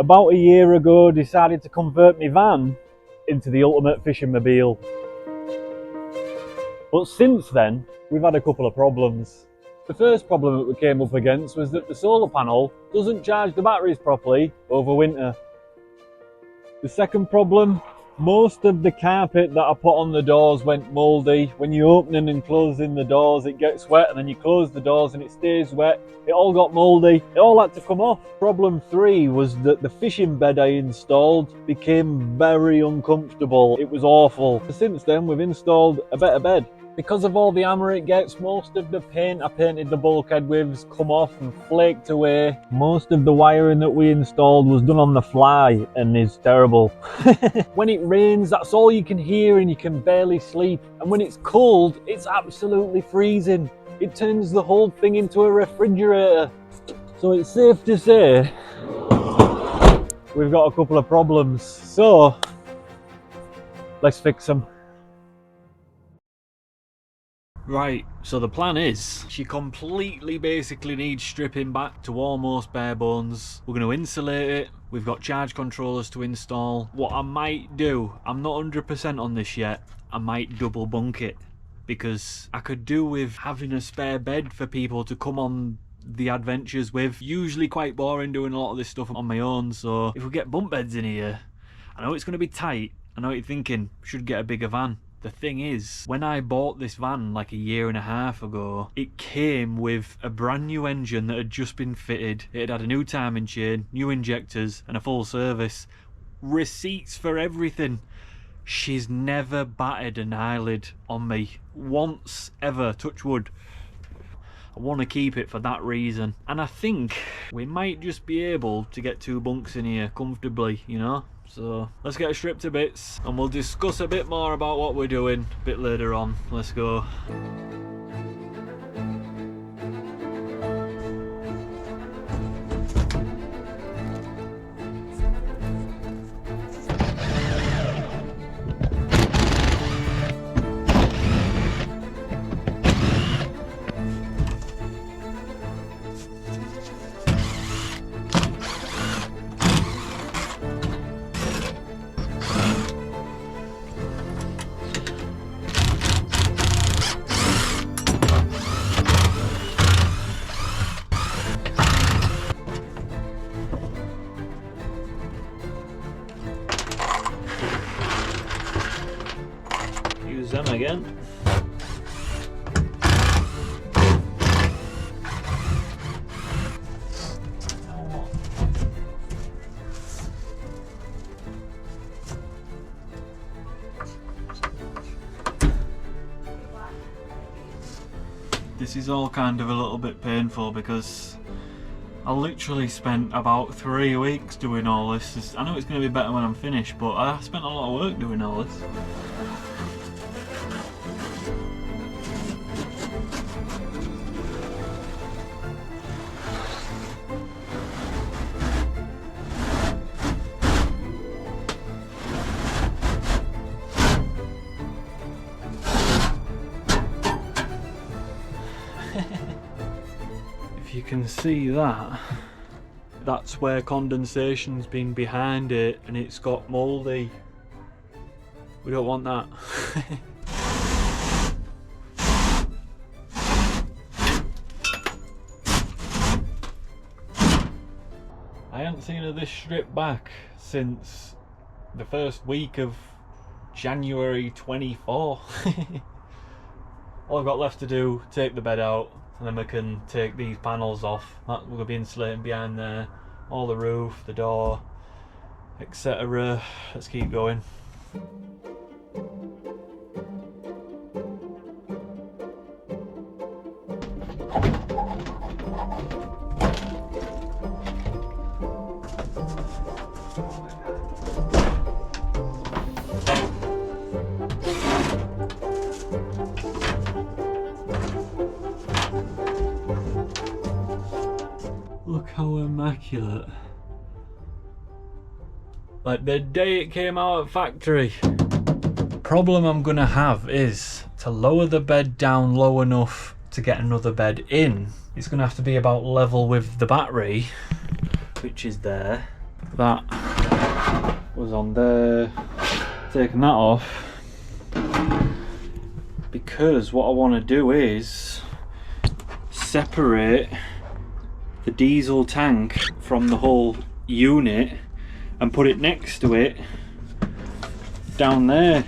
about a year ago decided to convert my van into the ultimate fishing mobile. But since then, we've had a couple of problems. The first problem that we came up against was that the solar panel doesn't charge the batteries properly over winter. The second problem, most of the carpet that I put on the doors went mouldy. When you're opening and closing the doors, it gets wet, and then you close the doors and it stays wet. It all got mouldy. It all had to come off. Problem 3 was that the fishing bed I installed became very uncomfortable. It was awful. Since then, we've installed a better bed. Because of all the hammer it gets, most of the paint I painted the bulkhead with's come off and flaked away. Most of the wiring that we installed was done on the fly and is terrible. When it rains, that's all you can hear and you can barely sleep. And when it's cold, it's absolutely freezing. It turns the whole thing into a refrigerator. So it's safe to say we've got a couple of problems. So let's fix them. Right, so the plan is, she completely basically needs stripping back to almost bare bones. We're going to insulate it, we've got charge controllers to install. What I might do, I'm not 100% on this yet, I might double bunk it. Because I could do with having a spare bed for people to come on the adventures with. Usually quite boring doing a lot of this stuff on my own, so if we get bunk beds in here, I know it's going to be tight, I know what you're thinking, should get a bigger van. The thing is, when I bought this van like a year and a half ago, it came with a brand new engine that had just been fitted. It had a new timing chain, new injectors and a full service. Receipts for everything. She's never batted an eyelid on me. Once ever, touch wood. I want to keep it for that reason. And I think we might just be able to get 2 bunks in here comfortably, you know? So let's get her stripped to bits and we'll discuss a bit more about what we're doing a bit later on. Let's go. Use them again. This is all kind of a little bit painful because I literally spent about 3 weeks doing all this. I know it's going to be better when I'm finished, but I spent a lot of work doing all this. If you can see that, that's where condensation's been behind it and it's got mouldy. We don't want that. I haven't seen her this stripped back since the first week of January 24. All I've got left to do, take the bed out, and then we can take these panels off. That will be insulating behind there, all the roof, the door, etc. Let's keep going. Look how immaculate. Like the day it came out of factory. The problem I'm gonna have is to lower the bed down low enough to get another bed in. It's gonna have to be about level with the battery, which is there. That was on there. Taking that off because what I want to do is separate the diesel tank from the whole unit and put it next to it down there,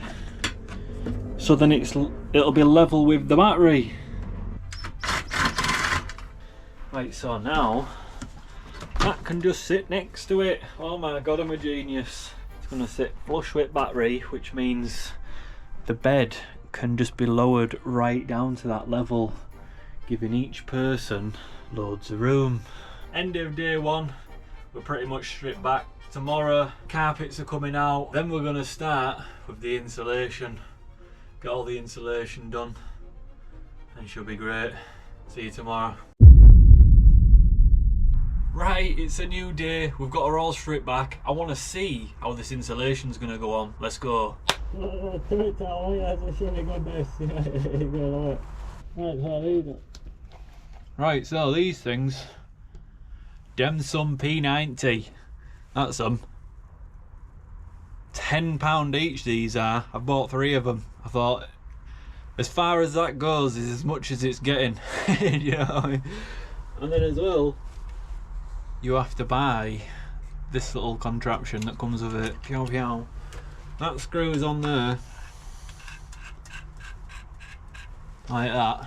so then it'll be level with the battery. Right, so now that can just sit next to it. Oh my god, I'm a genius. It's going to sit flush with battery, which means the bed can just be lowered right down to that level, giving each person loads of room. End of day one, we're pretty much stripped back. Tomorrow carpets are coming out, then we're going to start with the insulation, get all the insulation done, and it should be great. See you tomorrow. Right, it's a new day, we've got her all stripped back. I want to see how this insulation's going to go on. Let's go. Right, so these things, Demsum P90, that's them. £10 each these are. I've bought 3 of them. I thought, as far as that goes is as much as it's getting. You know what I mean? And then as well, you have to buy this little contraption that comes with it. Pew pew. That screws on there like that,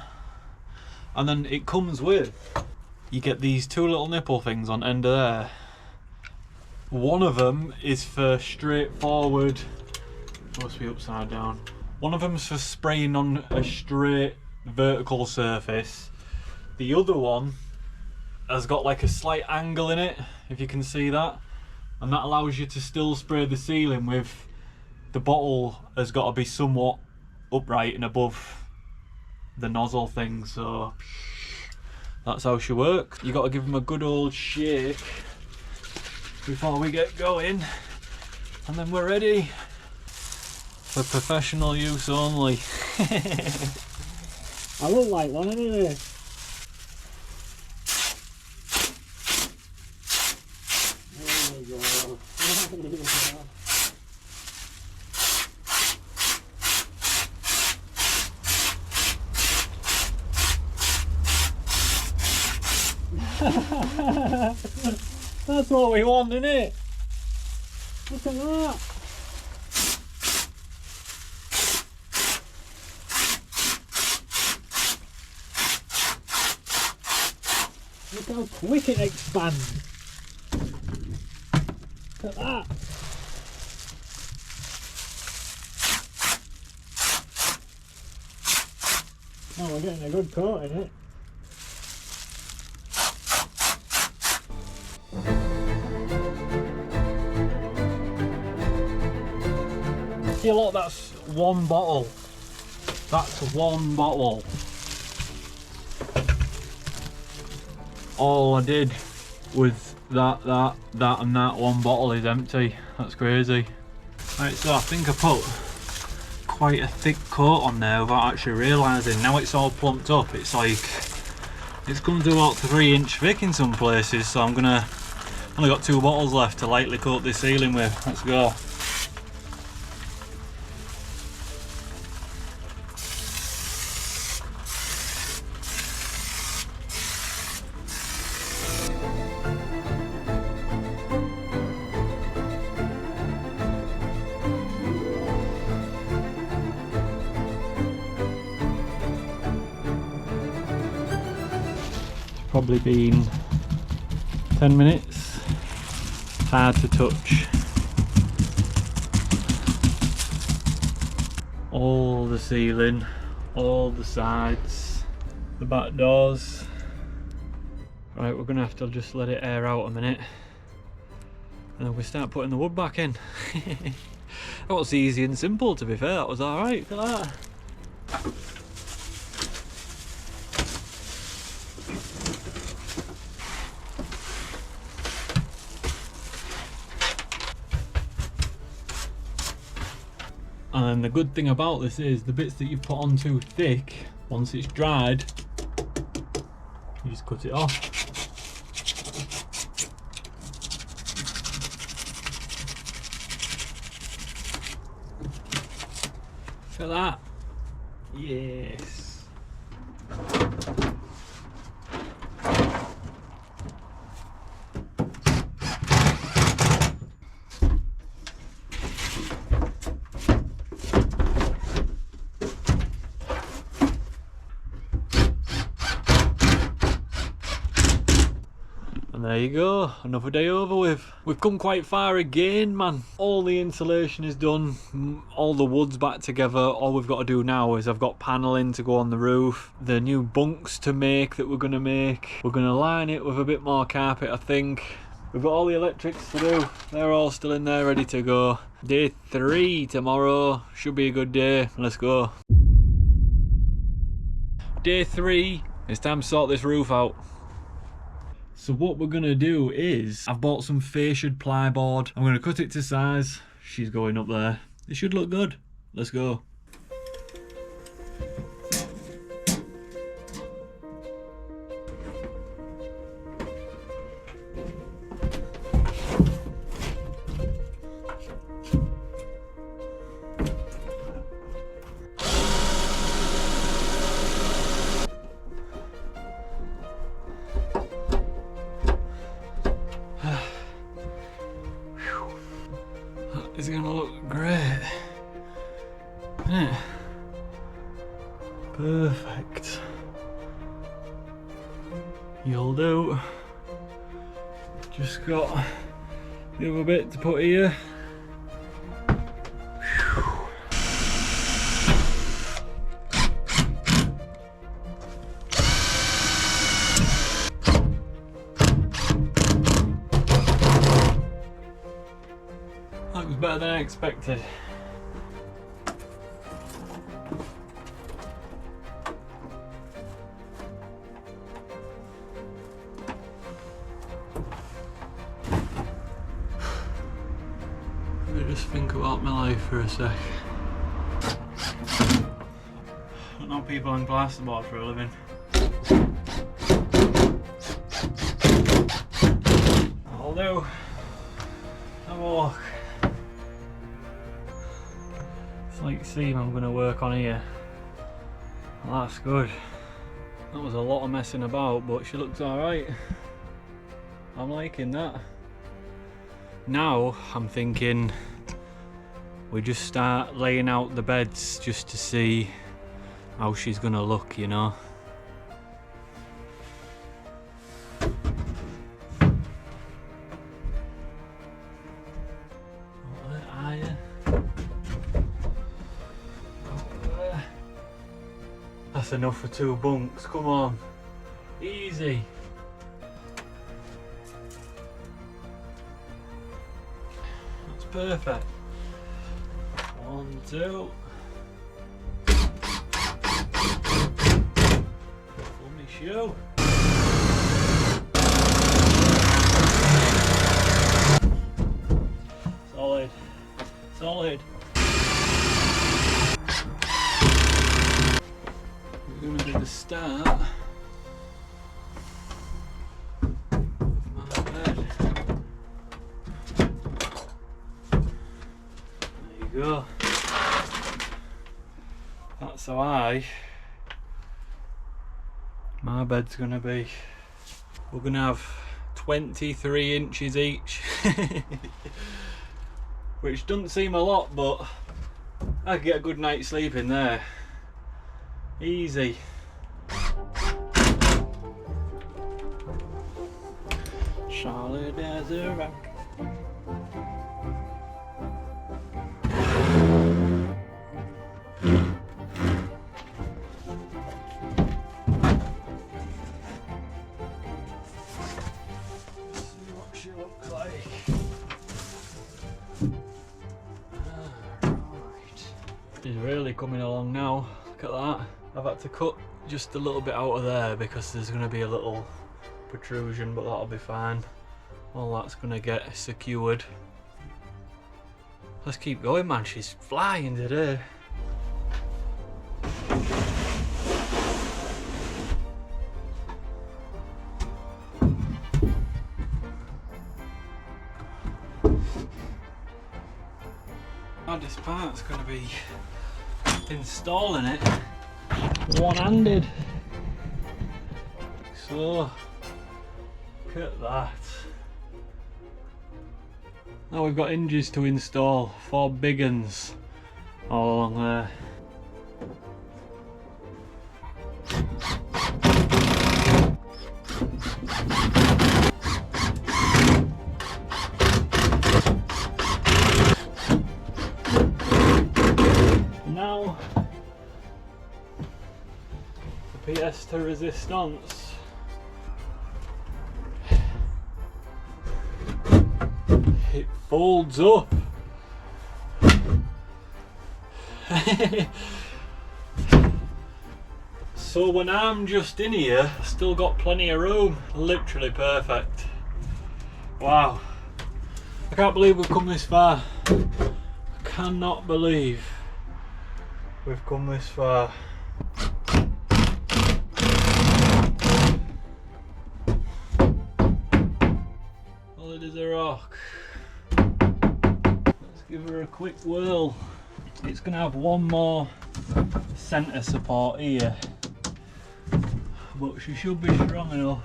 and then it comes with, you get these 2 little nipple things on end of there. One of them is for straightforward, must be upside down. One of them's for spraying on a straight vertical surface. The other one has got like a slight angle in it, if you can see that, and that allows you to still spray the ceiling with, the bottle has got to be somewhat upright and above the nozzle thing, so that's how she works. You got to give them a good old shake before we get going, and then we're ready for professional use only. I look like one anyway. There we go. That's what we want, isn't it? Look at that. Look how quick it expands. Look at that. Oh, we're getting a good coat in it. See, look, that's one bottle. That's one bottle. All I did with that and that one bottle is empty. That's crazy. Right, so I think I put quite a thick coat on there without actually realising. Now it's all plumped up. It's like, it's going to do about 3-inch thick in some places, so only got 2 bottles left to lightly coat this ceiling with. Let's go. Probably been 10 minutes. Hard to touch. All the ceiling, all the sides, the back doors. Right, we're gonna have to just let it air out a minute, and then we start putting the wood back in. That was easy and simple, to be fair. That was alright. Look at that. And then the good thing about this is the bits that you've put on too thick, once it's dried, you just cut it off. Look at that. Yes. And there you go, another day over with. We've come quite far again, man. All the insulation is done, all the wood's back together. All we've got to do now is I've got paneling to go on the roof, the new bunks to make that we're going to make. We're going to line it with a bit more carpet, I think. We've got all the electrics to do. They're all still in there, ready to go. Day 3 tomorrow. Should be a good day. Let's go. Day 3. It's time to sort this roof out. So what we're gonna do is, I've bought some fasciaed plyboard. I'm gonna cut it to size. She's going up there. It should look good. Let's go. It's gonna look great, isn't it? Perfect. You'll do. Just got the other bit to put here. That was better than I expected. Let me just think about my life for a sec. I don't know people on plasterboard for a living. I'll do. Have a walk. Like seam I'm going to work on here. Well, that's good. That was a lot of messing about, but she looks alright. I'm liking that. Now I'm thinking we just start laying out the beds just to see how she's going to look, you know. That's enough for 2 bunks, come on. Easy. That's perfect. 1, 2. Pull me shoe. Solid. Solid. We're going to do the start of my bed. There you go. That's how my bed's going to be. We're going to have 23 inches each. Which doesn't seem a lot, but I could get a good night's sleep in there. Easy. Solid as a rock. Let's see what she looks like. Alright. She's really coming along now. Look at that. I've had to cut just a little bit out of there because there's going to be a little protrusion, but that'll be fine. All that's going to get secured. Let's keep going, man. She's flying today. Hardest part's going to be installing it one-handed. So, look at that. Now we've got hinges to install, 4 big uns all along there. Now the pièce de resistance. It folds up. So when I'm just in here, still got plenty of room. Literally perfect. Wow. I can't believe we've come this far. I cannot believe we've come this far. Solid as a rock. Let's give her a quick whirl. It's going to have one more centre support here, but she should be strong enough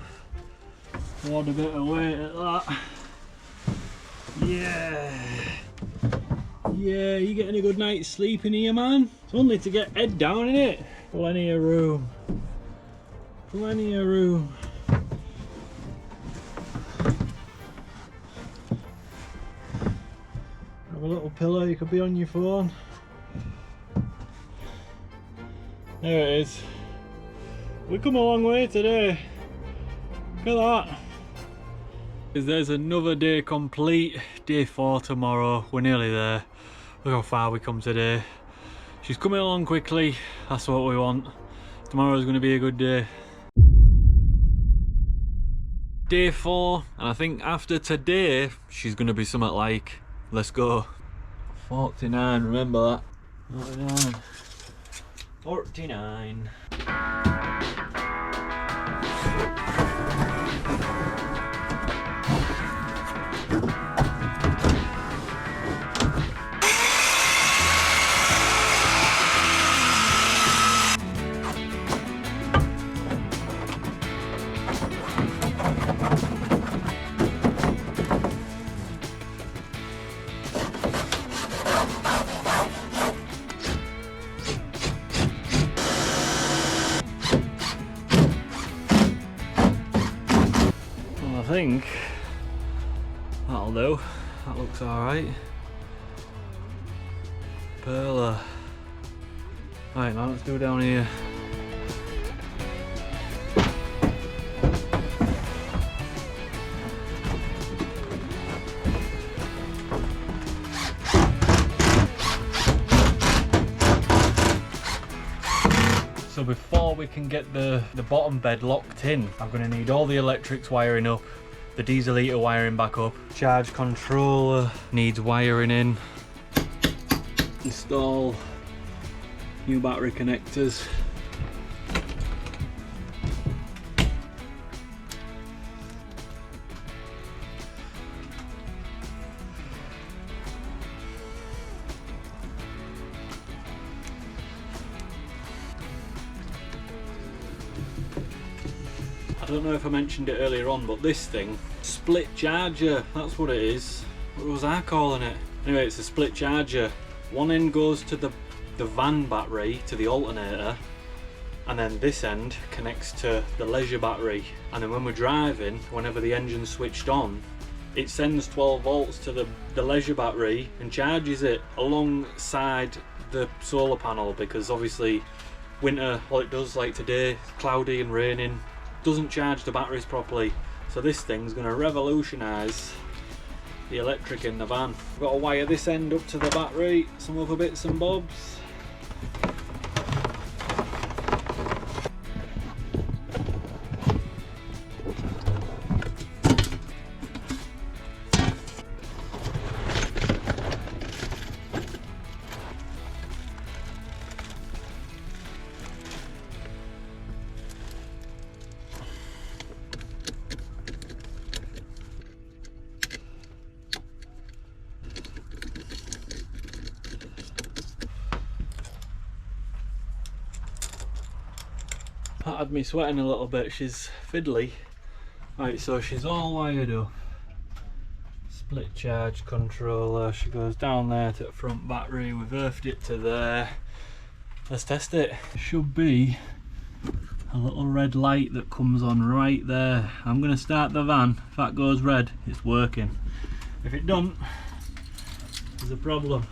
to add a bit of weight at that. Yeah. Yeah, you getting a good night's sleep in here, man? It's only to get head down, innit? Plenty of room. Plenty of room. Have a little pillow, you could be on your phone. There it is. We come a long way today. Look at that. There's another day complete. Day 4 tomorrow. We're nearly there. Look how far we come today. She's coming along quickly. That's what we want. Tomorrow's going to be a good day. Day 4, and I think after today she's going to be something like, let's go. 49, remember that. 49. I think that'll do. That looks alright. Perla. Right, now let's do down here. So before we can get the bottom bed locked in, I'm going to need all the electrics wiring up, the diesel heater wiring back up, charge controller needs wiring in, install new battery connectors. I don't know if I mentioned it earlier on, but this thing, split charger, that's what it is. What was I calling it? Anyway, it's a split charger. One end goes to the van battery, to the alternator, and then this end connects to the leisure battery. And then when we're driving, whenever the engine's switched on, it sends 12 volts to the leisure battery and charges it alongside the solar panel, because obviously winter, what it does, like today, cloudy and raining, doesn't charge the batteries properly. So this thing's going to revolutionise the electric in the van. I've got to wire this end up to the battery, some other bits and bobs. That had me sweating a little bit. She's fiddly. Right, so she's all wired up. Split charge controller. She goes down there to the front battery. We've earthed it to there. Let's test it. Should be a little red light that comes on right there. I'm going to start the van. If that goes red, it's working. If it doesn't, there's a problem.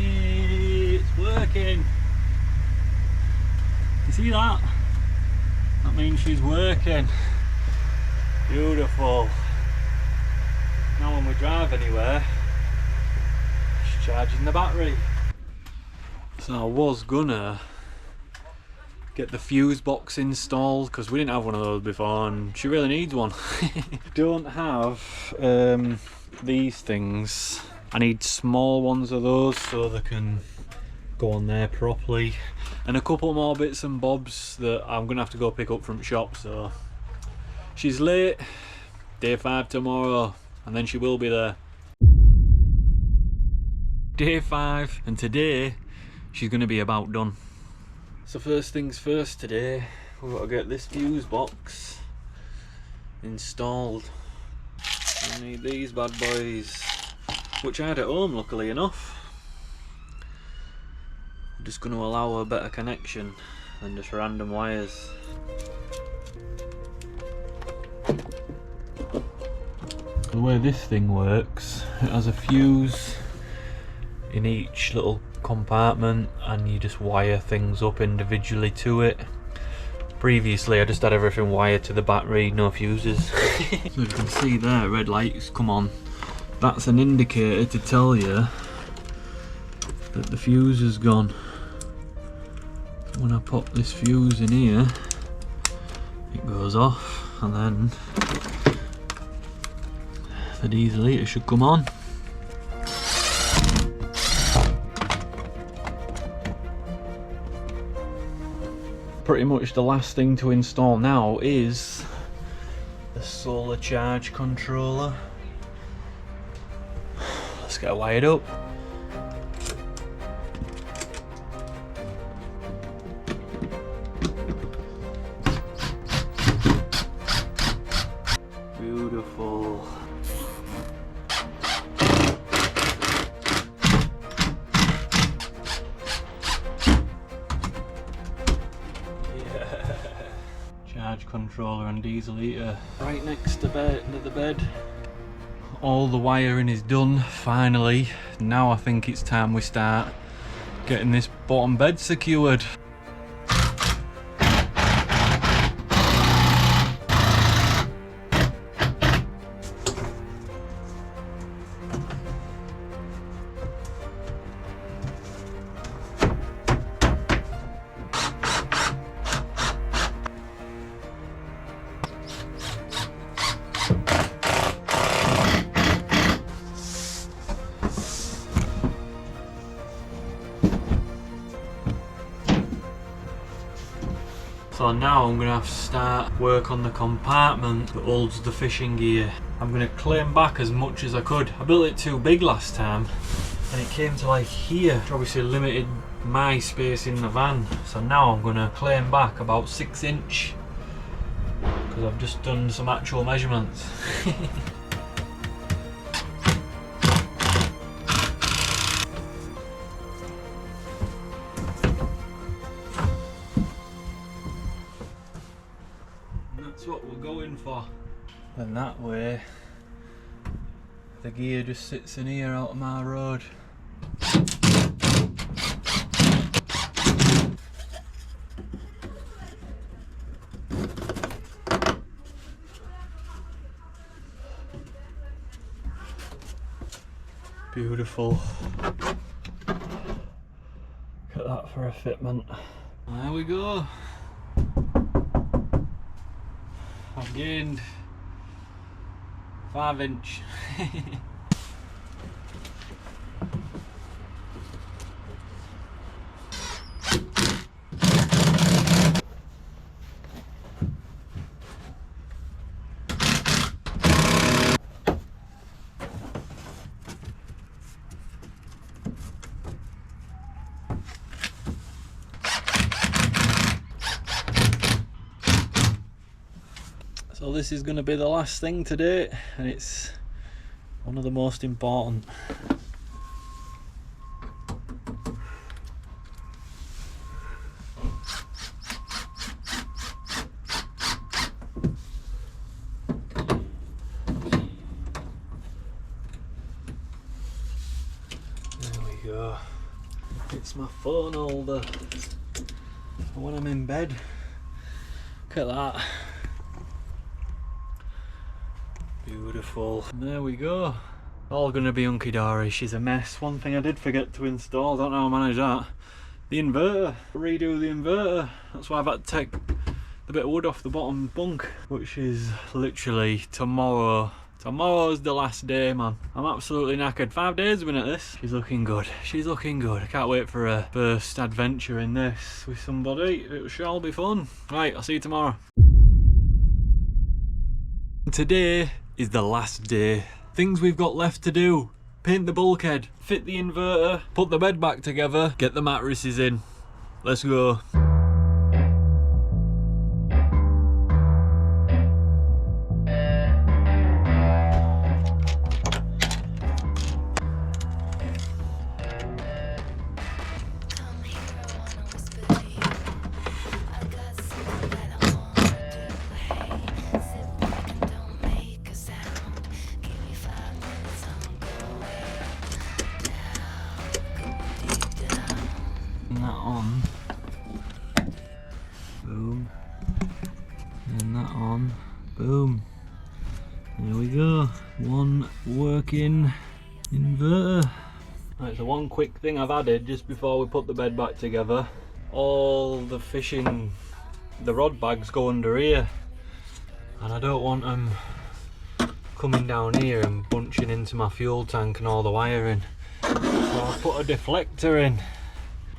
It's working. You see that? That means she's working. Beautiful. Now when we drive anywhere, she's charging the battery. So I was gonna get the fuse box installed because we didn't have one of those before and she really needs one. Don't have these things. I need small ones of those so they can go on there properly, and a couple more bits and bobs that I'm gonna have to go pick up from shop. So she's late, day 5 tomorrow, and then she will be there. Day 5, and today she's gonna be about done. So first things first today, we've got to get this fuse box installed. I need these bad boys, which I had at home luckily enough. I'm just going to allow a better connection than just random wires. The way this thing works, it has a fuse in each little compartment and you just wire things up individually to it. Previously I just had everything wired to the battery, no fuses. So you can see there, red lights come on. That's an indicator to tell you that the fuse is gone. When I pop this fuse in here, it goes off, and then the diesel heater should come on. Pretty much the last thing to install now is the solar charge controller. Let's get it wired up. Beautiful. Yeah. Charge controller and diesel heater right next to the bed. All the wiring is done finally. Now I think it's time we start getting this bottom bed secured. So now I'm going to have to start work on the compartment that holds the fishing gear. I'm going to claim back as much as I could. I built it too big last time and it came to like here, which obviously limited my space in the van. So now I'm going to claim back about 6 inch because I've just done some actual measurements. That's what we're going for. And that way the gear just sits in here out of my road. Beautiful. Look at that for a fitment. There we go. I've gained 5 inch. So this is going to be the last thing today, and it's one of the most important. There we go. It's my phone holder for when I'm in bed. Look at that. Beautiful. And there we go. All gonna be hunky-dory. She's a mess. One thing I did forget to install, don't know how I managed that. The inverter. Redo the inverter. That's why I've had to take the bit of wood off the bottom bunk, which is literally tomorrow. Tomorrow's the last day, man. I'm absolutely knackered. 5 days I've been at this. She's looking good. She's looking good. I can't wait for a first adventure in this with somebody. It shall be fun. Right, I'll see you tomorrow. Today is the last day. Things we've got left to do: paint the bulkhead, fit the inverter, put the bed back together, get the mattresses in. Let's go. That on, boom, and that on, boom. There we go, one working inverter. Right, so one quick thing I've added just before we put the bed back together: all the fishing, the rod bags go under here, and I don't want them coming down here and bunching into my fuel tank and all the wiring. So I've put a deflector in.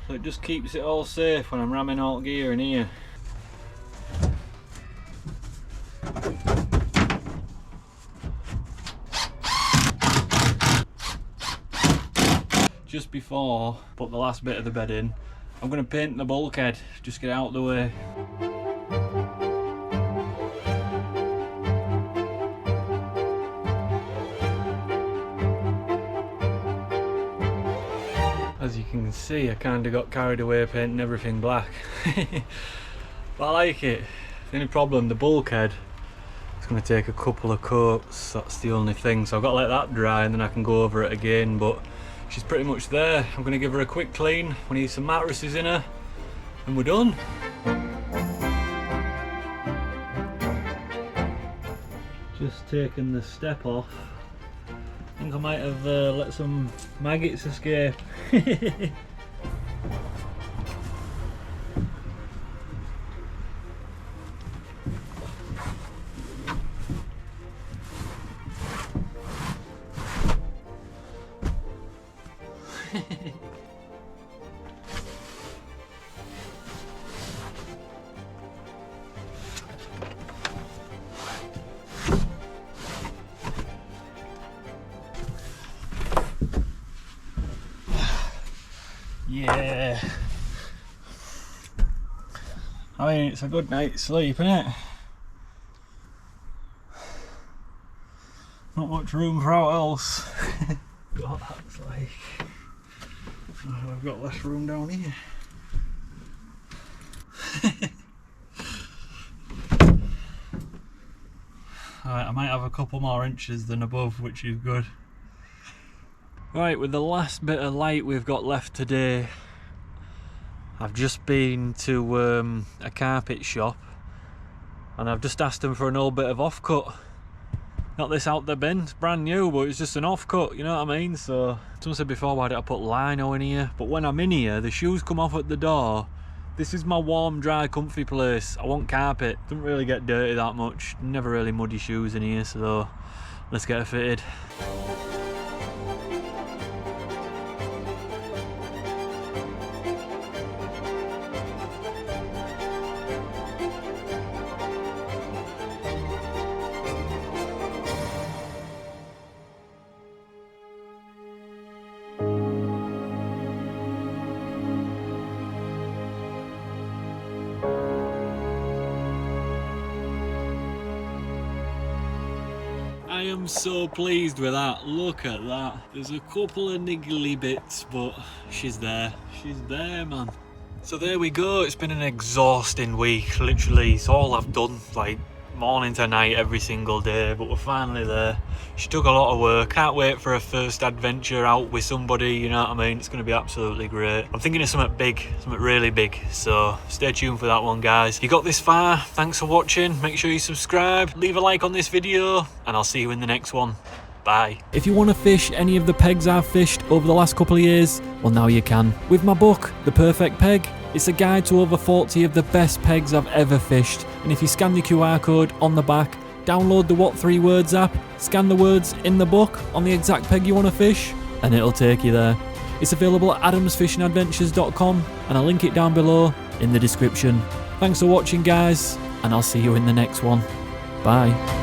So it just keeps it all safe when I'm ramming all gear in here. Just before I put the last bit of the bed in, I'm going to paint the bulkhead, just get it out of the way. As you can see, I kind of got carried away painting everything black. But I like it. The only problem, the bulkhead, it's going to take a couple of coats, that's the only thing. So I've got to let that dry and then I can go over it again, but she's pretty much there. I'm going to give her a quick clean. We need some mattresses in her and we're done. Just taking the step off. I think I might have let some maggots escape. Yeah, I mean, it's a good night's sleep, isn't it? Not much room for what else. What that's like. Oh, I've got less room down here. Alright, I might have a couple more inches than above, which is good. Right, with the last bit of light we've got left today, I've just been to a carpet shop and I've just asked them for an old bit of offcut. Not this out the bin, it's brand new, but it's just an offcut, you know what I mean? So, someone said before, why did I put lino in here? But when I'm in here, the shoes come off at the door. This is my warm, dry, comfy place. I want carpet, doesn't really get dirty that much. Never really muddy shoes in here, so let's get it fitted. I am so pleased with that. Look at that. There's a couple of niggly bits, but she's there. She's there, man. So there we go. It's been an exhausting week. Literally, it's all I've done, like morning to night every single day, but we're finally there. She took a lot of work. Can't wait for her first adventure out with somebody, you know what I mean? It's going to be absolutely great. I'm thinking of something big, something really big, so stay tuned for that one, guys. If you got this far, thanks for watching. Make sure you subscribe, leave a like on this video, and I'll see you in the next one. Bye. If you want to fish any of the pegs I've fished over the last couple of years, well, now you can. With my book, The Perfect Peg, it's a guide to over 40 of the best pegs I've ever fished. And if you scan the QR code on the back, download the What 3 Words app, scan the words in the book on the exact peg you want to fish, and it'll take you there. It's available at adamsfishingadventures.com, and I'll link it down below in the description. Thanks for watching, guys, and I'll see you in the next one. Bye.